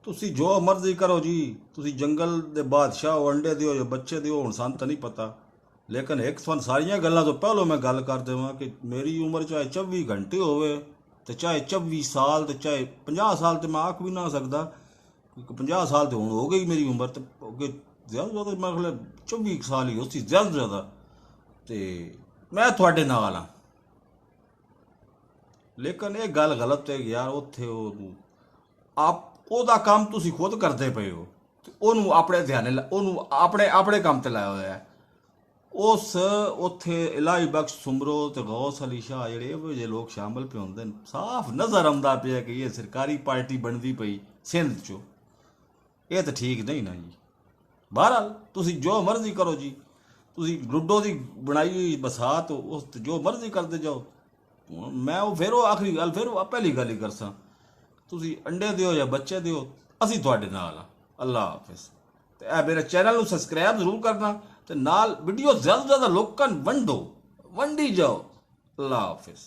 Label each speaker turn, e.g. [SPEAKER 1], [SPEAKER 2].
[SPEAKER 1] ਤੁਸੀਂ ਜੋ ਮਰਜ਼ੀ ਕਰੋ ਜੀ। ਤੁਸੀਂ ਜੰਗਲ ਦੇ ਬਾਦਸ਼ਾਹ ਹੋ, ਅੰਡੇ ਦਿਓ ਜਾਂ ਬੱਚੇ ਦਿਓ, ਹੁਣ ਸਾਨੂੰ ਤਾਂ ਨਹੀਂ ਪਤਾ। ਲੇਕਿਨ ਇੱਕ ਤੁਹਾਨੂੰ ਸਾਰੀਆਂ ਗੱਲਾਂ ਤੋਂ ਪਹਿਲਾਂ ਮੈਂ ਗੱਲ ਕਰ ਦੇਵਾਂ ਕਿ ਮੇਰੀ ਉਮਰ ਚਾਹੇ 24 ਘੰਟੇ ਹੋਵੇ ਤੇ ਚਾਹੇ 24 ਸਾਲ ਤੇ ਚਾਹੇ 50 ਸਾਲ, ਤੇ ਮੈਂ ਆਖ ਵੀ ਨਾ ਸਕਦਾ ਕਿ 50 ਸਾਲ ਤੇ ਹੁਣ ਹੋ ਗਈ ਮੇਰੀ ਉਮਰ, ਤੇ ਅੱਗੇ ਜ਼ਿਆਦਾ ਤੋਂ ਜ਼ਿਆਦਾ ਮੈਂ ਖਿਆਲ 24 ਸਾਲ ਹੀ ਹੋਸੀ, ਜ਼ਿਆਦਾ ਤੋਂ ਜ਼ਿਆਦਾ। ਤੇ ਮੈਂ ਤੁਹਾਡੇ ਨਾਲ ਹਾਂ। ਲੇਕਿਨ ਇਹ ਗੱਲ ਗਲਤ ਹੈ ਯਾਰ। ਉੱਥੇ ਆਪ ਉਹਦਾ ਕੰਮ ਤੁਸੀਂ ਖੁਦ ਕਰਦੇ ਪਏ ਹੋ ਤੇ ਉਹਨੂੰ ਆਪਣੇ ਧਿਆਨ, ਉਹਨੂੰ ਆਪਣੇ ਆਪਣੇ ਕੰਮ ਤੇ ਲਾਇਆ ਹੋਇਆ ਹੈ। ਉਸ ਉੱਥੇ ਇਲਾਹੀ ਬਖਸ਼ ਸੁਮਰੋ ਤੇ ਗੌਸ ਅਲੀ ਸ਼ਾਹ ਜਿਹੜੇ ਇਹੋ ਜਿਹੇ ਲੋਕ ਸ਼ਾਮਲ ਪਏ ਹੁੰਦੇ ਨੇ। ਸਾਫ਼ ਨਜ਼ਰ ਆਉਂਦਾ ਪਿਆ ਕਿ ਇਹ ਸਰਕਾਰੀ ਪਾਰਟੀ ਬਣਦੀ ਪਈ ਸਿੰਧ ਚੋਂ। ਇਹ ਤਾਂ ਠੀਕ ਨਹੀਂ ਨਾ ਜੀ। ਬਹਰਹਾਲ ਤੁਸੀਂ ਜੋ ਮਰਜ਼ੀ ਕਰੋ ਜੀ। ਤੁਸੀਂ ਲੁੱਡੋ ਦੀ ਬਣਾਈ ਹੋਈ ਬਸਾਤ ਉਸ ਤੇ ਜੋ ਮਰਜ਼ੀ ਕਰਦੇ ਜਾਓ। ਮੈਂ ਉਹ ਆਖਰੀ ਗੱਲ ਫਿਰ ਉਹ ਪਹਿਲੀ ਗੱਲ ਹੀ ਕਰਸਾਂ। ਤੁਸੀਂ ਅੰਡੇ ਦਿਓ ਜਾਂ ਬੱਚੇ ਦਿਓ, ਅਸੀਂ ਤੁਹਾਡੇ ਨਾਲ ਆ। ਅੱਲਾ ਹਾਫਿਜ਼। ਤੇ ਇਹ ਮੇਰੇ ਚੈਨਲ ਨੂੰ ਸਬਸਕ੍ਰਾਈਬ ਜ਼ਰੂਰ ਕਰਨਾ ਤੇ ਨਾਲ ਵੀਡੀਓ ਜ਼ਿਆਦਾ ਤੋਂ ਜ਼ਿਆਦਾ ਲੋਕਾਂ ਨੂੰ ਵੰਡੋ, ਵੰਡੀ ਜਾਓ। ਅੱਲਾ ਹਾਫਿਜ਼।